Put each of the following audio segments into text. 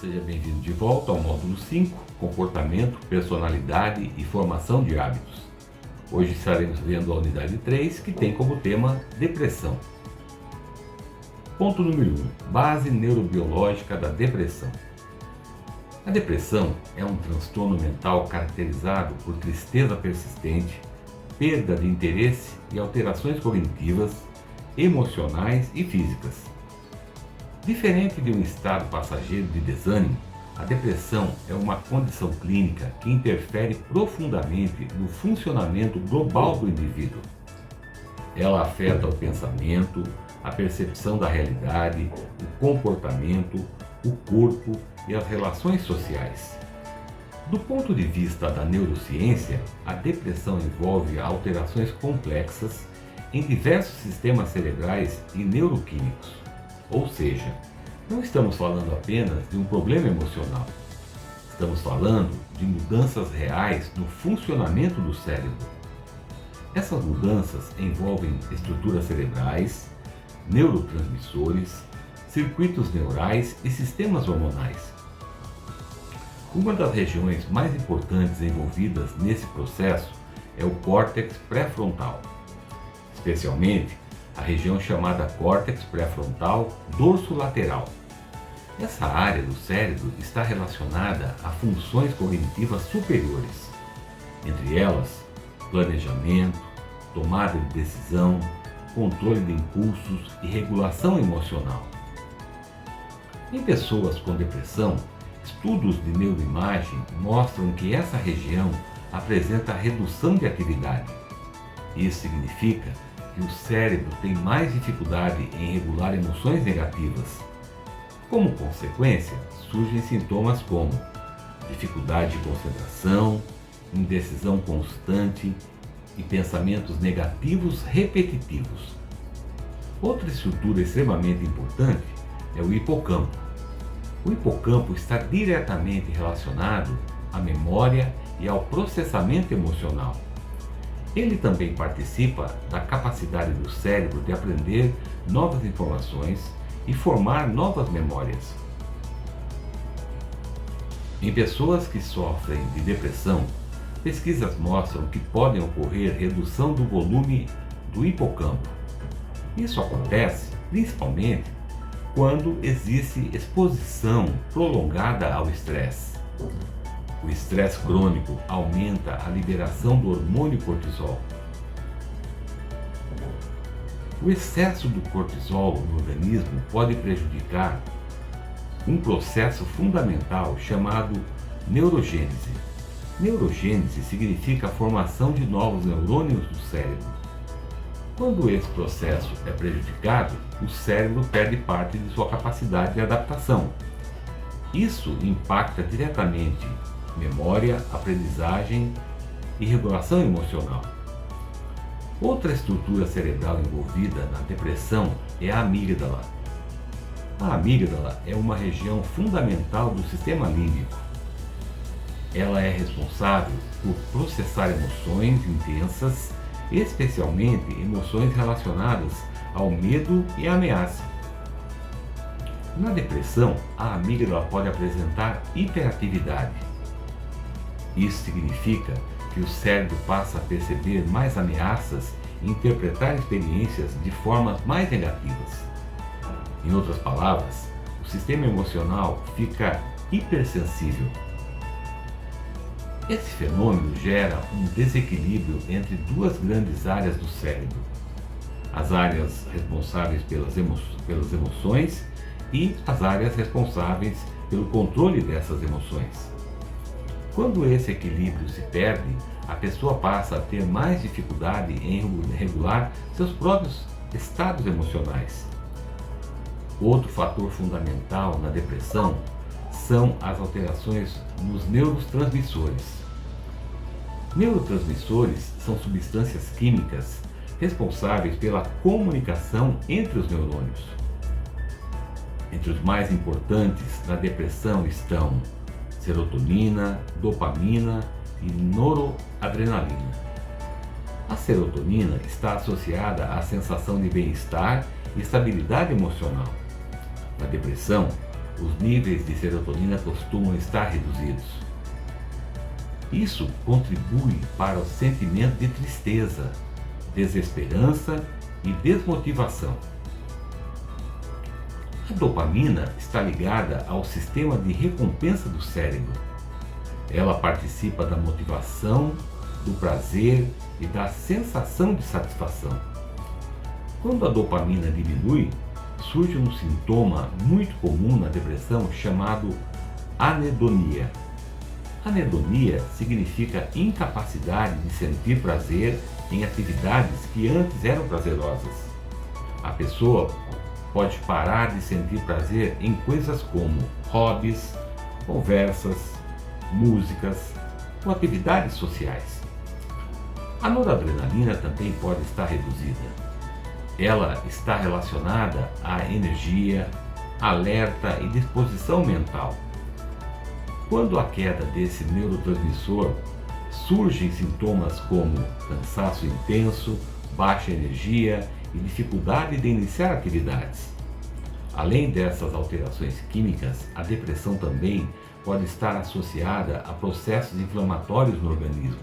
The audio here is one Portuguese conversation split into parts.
Seja bem-vindo de volta ao módulo 5, Comportamento, Personalidade e Formação de Hábitos. Hoje estaremos vendo a unidade 3, que tem como tema Depressão. Ponto número 1. Base neurobiológica da depressão. A depressão é um transtorno mental caracterizado por tristeza persistente, perda de interesse e alterações cognitivas, emocionais e físicas. Diferente de um estado passageiro de desânimo, a depressão é uma condição clínica que interfere profundamente no funcionamento global do indivíduo. Ela afeta o pensamento, a percepção da realidade, o comportamento, o corpo e as relações sociais. Do ponto de vista da neurociência, a depressão envolve alterações complexas em diversos sistemas cerebrais e neuroquímicos. Ou seja, não estamos falando apenas de um problema emocional. Estamos falando de mudanças reais no funcionamento do cérebro. Essas mudanças envolvem estruturas cerebrais, neurotransmissores, circuitos neurais e sistemas hormonais. Uma das regiões mais importantes envolvidas nesse processo é o córtex pré-frontal, especialmente a região chamada córtex pré-frontal dorsolateral. Essa área do cérebro está relacionada a funções cognitivas superiores, entre elas planejamento, tomada de decisão, controle de impulsos e regulação emocional. Em pessoas com depressão, estudos de neuroimagem mostram que essa região apresenta redução de atividade. Isso significa que o cérebro tem mais dificuldade em regular emoções negativas. Como consequência, surgem sintomas como dificuldade de concentração, indecisão constante e pensamentos negativos repetitivos. Outra estrutura extremamente importante é o hipocampo. O hipocampo está diretamente relacionado à memória e ao processamento emocional. Ele também participa da capacidade do cérebro de aprender novas informações e formar novas memórias. Em pessoas que sofrem de depressão, pesquisas mostram que podem ocorrer redução do volume do hipocampo. Isso acontece principalmente quando existe exposição prolongada ao estresse. O estresse crônico aumenta a liberação do hormônio cortisol. O excesso do cortisol no organismo pode prejudicar um processo fundamental chamado neurogênese. Neurogênese significa a formação de novos neurônios do cérebro. Quando esse processo é prejudicado, o cérebro perde parte de sua capacidade de adaptação. Isso impacta diretamente memória, aprendizagem e regulação emocional. Outra estrutura cerebral envolvida na depressão é a amígdala. A amígdala é uma região fundamental do sistema límbico. Ela é responsável por processar emoções intensas, especialmente emoções relacionadas ao medo e à ameaça. Na depressão, a amígdala pode apresentar hiperatividade. Isso significa que o cérebro passa a perceber mais ameaças e interpretar experiências de formas mais negativas. Em outras palavras, o sistema emocional fica hipersensível. Esse fenômeno gera um desequilíbrio entre duas grandes áreas do cérebro: as áreas responsáveis pelas emoções e as áreas responsáveis pelo controle dessas emoções. Quando esse equilíbrio se perde, a pessoa passa a ter mais dificuldade em regular seus próprios estados emocionais. Outro fator fundamental na depressão são as alterações nos neurotransmissores. Neurotransmissores são substâncias químicas responsáveis pela comunicação entre os neurônios. Entre os mais importantes na depressão estão serotonina, dopamina e noradrenalina. A serotonina está associada à sensação de bem-estar e estabilidade emocional. Na depressão, os níveis de serotonina costumam estar reduzidos. Isso contribui para o sentimento de tristeza, desesperança e desmotivação. A dopamina está ligada ao sistema de recompensa do cérebro. Ela participa da motivação, do prazer e da sensação de satisfação. Quando a dopamina diminui, surge um sintoma muito comum na depressão chamado anedonia. Anedonia significa incapacidade de sentir prazer em atividades que antes eram prazerosas. A pessoa pode parar de sentir prazer em coisas como hobbies, conversas, músicas ou atividades sociais. A noradrenalina também pode estar reduzida. Ela está relacionada à energia, alerta e disposição mental. Quando há queda desse neurotransmissor, surgem sintomas como cansaço intenso, baixa energia e dificuldade de iniciar atividades. Além dessas alterações químicas, a depressão também pode estar associada a processos inflamatórios no organismo.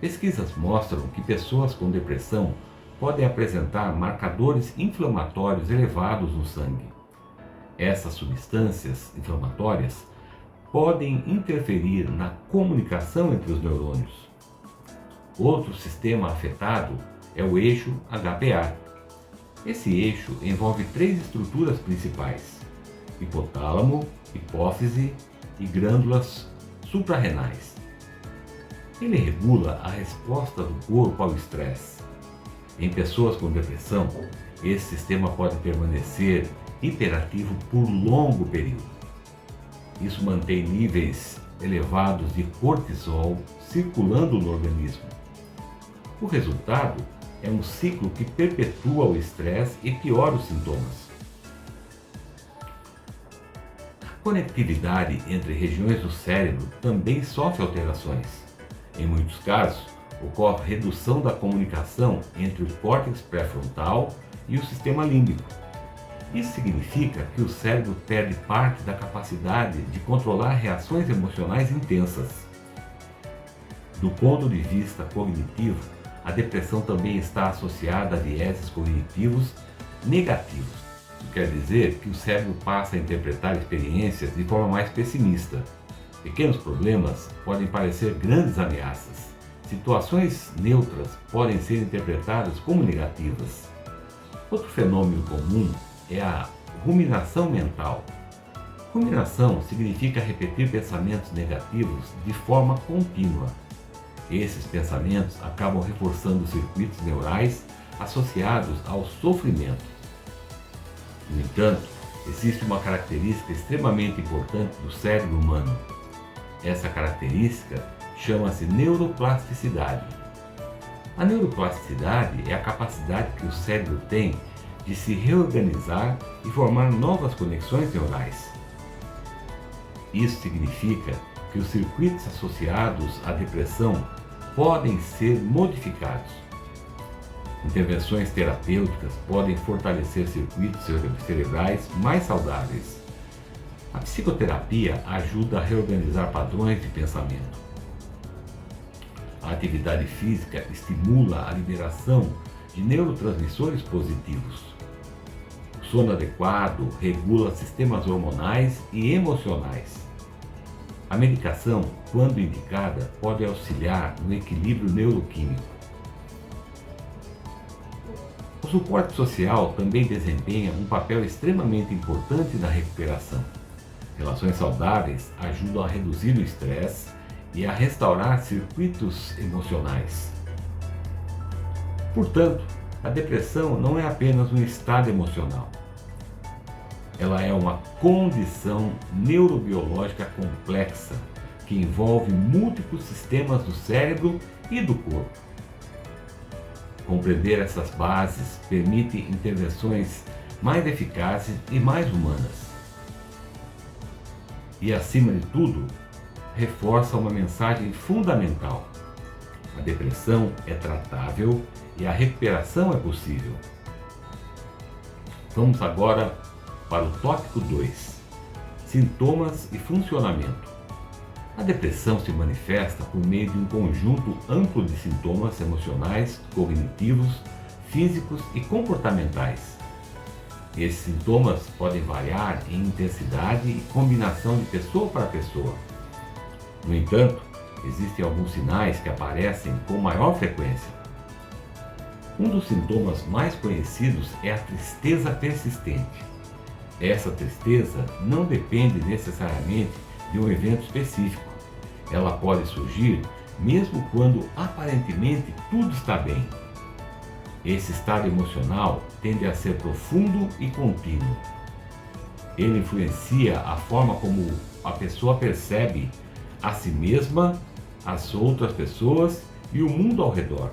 Pesquisas mostram que pessoas com depressão podem apresentar marcadores inflamatórios elevados no sangue. Essas substâncias inflamatórias podem interferir na comunicação entre os neurônios. Outro sistema afetado é o eixo HPA. Esse eixo envolve 3 estruturas principais: hipotálamo, hipófise e glândulas suprarrenais. Ele regula a resposta do corpo ao estresse. Em pessoas com depressão, esse sistema pode permanecer hiperativo por longo período. Isso mantém níveis elevados de cortisol circulando no organismo. O resultado é um ciclo que perpetua o estresse e piora os sintomas. A conectividade entre regiões do cérebro também sofre alterações. Em muitos casos, ocorre redução da comunicação entre o córtex pré-frontal e o sistema límbico. Isso significa que o cérebro perde parte da capacidade de controlar reações emocionais intensas. Do ponto de vista cognitivo, a depressão também está associada a vieses cognitivos negativos. Isso quer dizer que o cérebro passa a interpretar experiências de forma mais pessimista. Pequenos problemas podem parecer grandes ameaças. Situações neutras podem ser interpretadas como negativas. Outro fenômeno comum é a ruminação mental. Ruminação significa repetir pensamentos negativos de forma contínua. Esses pensamentos acabam reforçando os circuitos neurais associados ao sofrimento. No entanto, existe uma característica extremamente importante do cérebro humano. Essa característica chama-se neuroplasticidade. A neuroplasticidade é a capacidade que o cérebro tem de se reorganizar e formar novas conexões neurais. Isso significa que os circuitos associados à depressão podem ser modificados. Intervenções terapêuticas podem fortalecer circuitos cerebrais mais saudáveis. A psicoterapia ajuda a reorganizar padrões de pensamento. A atividade física estimula a liberação de neurotransmissores positivos. O sono adequado regula sistemas hormonais e emocionais. A medicação, quando indicada, pode auxiliar no equilíbrio neuroquímico. O suporte social também desempenha um papel extremamente importante na recuperação. Relações saudáveis ajudam a reduzir o estresse e a restaurar circuitos emocionais. Portanto, a depressão não é apenas um estado emocional. Ela é uma condição neurobiológica complexa que envolve múltiplos sistemas do cérebro e do corpo. Compreender essas bases permite intervenções mais eficazes e mais humanas. E, acima de tudo, reforça uma mensagem fundamental: a depressão é tratável e a recuperação é possível. Vamos agora para o tópico 2: Sintomas e funcionamento. A depressão se manifesta por meio de um conjunto amplo de sintomas emocionais, cognitivos, físicos e comportamentais. Esses sintomas podem variar em intensidade e combinação de pessoa para pessoa. No entanto, existem alguns sinais que aparecem com maior frequência. Um dos sintomas mais conhecidos é a tristeza persistente. Essa tristeza não depende necessariamente de um evento específico. Ela pode surgir mesmo quando aparentemente tudo está bem. Esse estado emocional tende a ser profundo e contínuo. Ele influencia a forma como a pessoa percebe a si mesma, as outras pessoas e o mundo ao redor.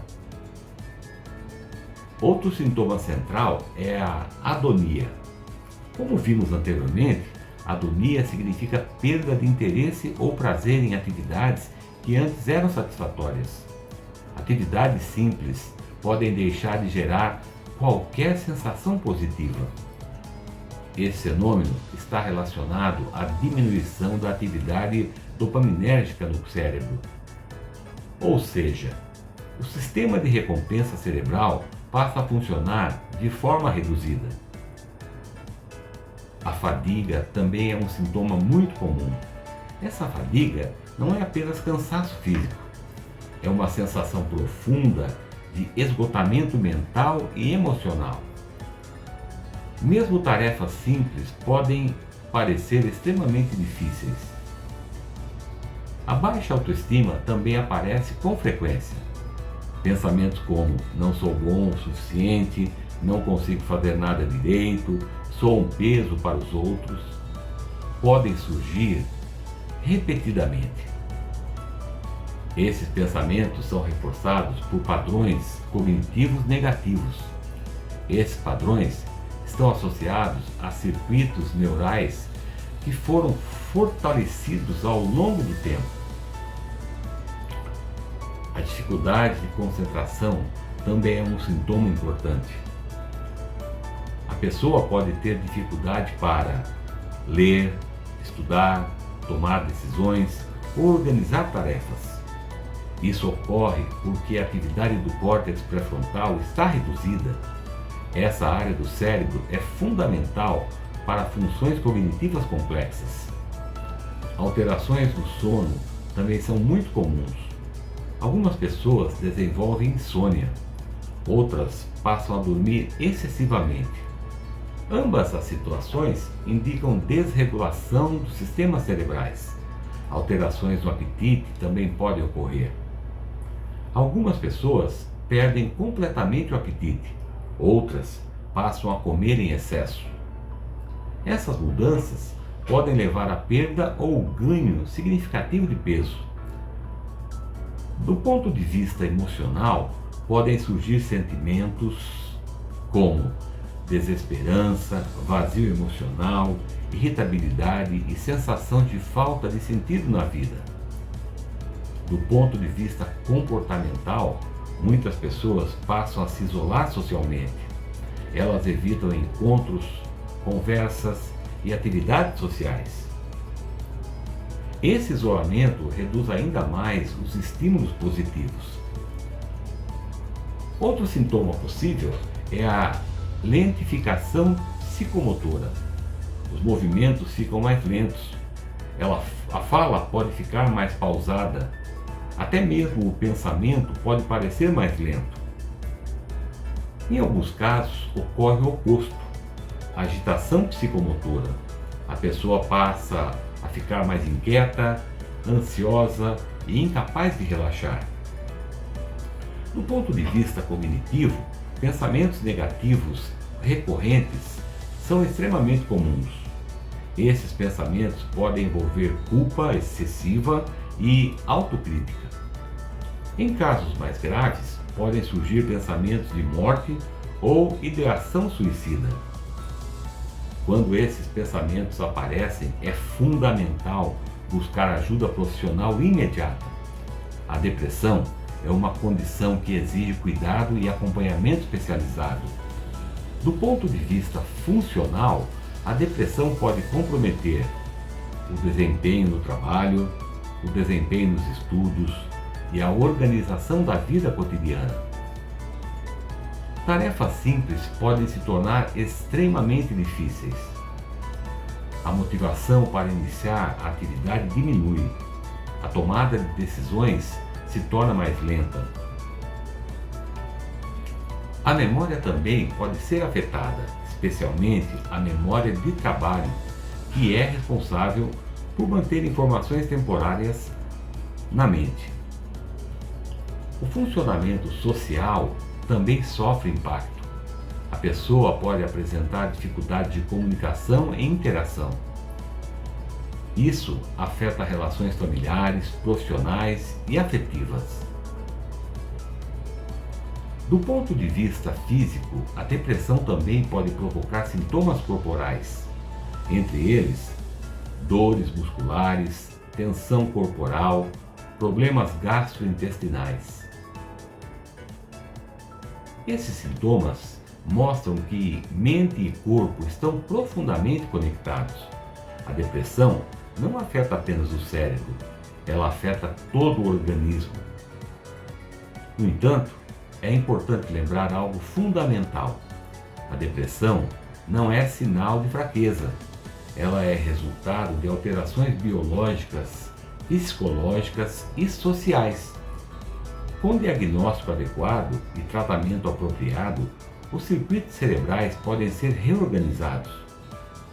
Outro sintoma central é a adonia. Como vimos anteriormente, adonia significa perda de interesse ou prazer em atividades que antes eram satisfatórias. Atividades simples podem deixar de gerar qualquer sensação positiva. Esse fenômeno está relacionado à diminuição da atividade dopaminérgica no cérebro. Ou seja, o sistema de recompensa cerebral passa a funcionar de forma reduzida. A fadiga também é um sintoma muito comum. Essa fadiga não é apenas cansaço físico, é uma sensação profunda de esgotamento mental e emocional. Mesmo tarefas simples podem parecer extremamente difíceis. A baixa autoestima também aparece com frequência. Pensamentos como não sou bom o suficiente, não consigo fazer nada direito, sou um peso para os outros, podem surgir repetidamente. Esses pensamentos são reforçados por padrões cognitivos negativos. Esses padrões estão associados a circuitos neurais que foram fortalecidos ao longo do tempo. A dificuldade de concentração também é um sintoma importante. A pessoa pode ter dificuldade para ler, estudar, tomar decisões ou organizar tarefas. Isso ocorre porque a atividade do córtex pré-frontal está reduzida. Essa área do cérebro é fundamental para funções cognitivas complexas. Alterações no sono também são muito comuns. Algumas pessoas desenvolvem insônia, outras passam a dormir excessivamente. Ambas as situações indicam desregulação dos sistemas cerebrais. Alterações no apetite também podem ocorrer. Algumas pessoas perdem completamente o apetite, outras passam a comer em excesso. Essas mudanças podem levar à perda ou ganho significativo de peso. Do ponto de vista emocional, podem surgir sentimentos como desesperança, vazio emocional, irritabilidade e sensação de falta de sentido na vida. Do ponto de vista comportamental, muitas pessoas passam a se isolar socialmente. Elas evitam encontros, conversas e atividades sociais. Esse isolamento reduz ainda mais os estímulos positivos. Outro sintoma possível é a lentificação psicomotora. Os movimentos ficam mais lentos. A fala pode ficar mais pausada. Até mesmo o pensamento pode parecer mais lento. Em alguns casos, ocorre o oposto, a agitação psicomotora. A pessoa passa a ficar mais inquieta, ansiosa e incapaz de relaxar. Do ponto de vista cognitivo, pensamentos negativos recorrentes são extremamente comuns. Esses pensamentos podem envolver culpa excessiva e autocrítica. Em casos mais graves, podem surgir pensamentos de morte ou ideação suicida. Quando esses pensamentos aparecem, é fundamental buscar ajuda profissional imediata. A depressão é uma condição que exige cuidado e acompanhamento especializado. Do ponto de vista funcional, a depressão pode comprometer o desempenho no trabalho, o desempenho nos estudos e a organização da vida cotidiana. Tarefas simples podem se tornar extremamente difíceis. A motivação para iniciar a atividade diminui. A tomada de decisões se torna mais lenta. A memória também pode ser afetada, especialmente a memória de trabalho, que é responsável por manter informações temporárias na mente. O funcionamento social também sofre impacto. A pessoa pode apresentar dificuldade de comunicação e interação. Isso afeta relações familiares, profissionais e afetivas. Do ponto de vista físico, a depressão também pode provocar sintomas corporais, entre eles dores musculares, tensão corporal, problemas gastrointestinais. Esses sintomas mostram que mente e corpo estão profundamente conectados. A depressão não afeta apenas o cérebro, ela afeta todo o organismo. No entanto, é importante lembrar algo fundamental. A depressão não é sinal de fraqueza. Ela é resultado de alterações biológicas, psicológicas e sociais. Com diagnóstico adequado e tratamento apropriado, os circuitos cerebrais podem ser reorganizados.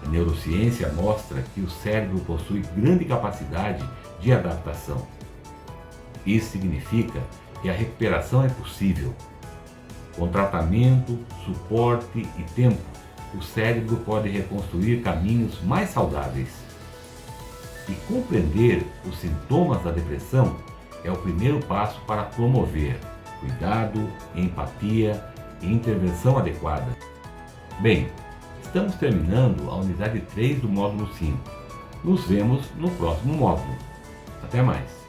A neurociência mostra que o cérebro possui grande capacidade de adaptação. Isso significa que a recuperação é possível. Com tratamento, suporte e tempo, o cérebro pode reconstruir caminhos mais saudáveis. E compreender os sintomas da depressão é o primeiro passo para promover cuidado, empatia e intervenção adequada. Bem, estamos terminando a unidade 3 do módulo 5. Nos vemos no próximo módulo. Até mais!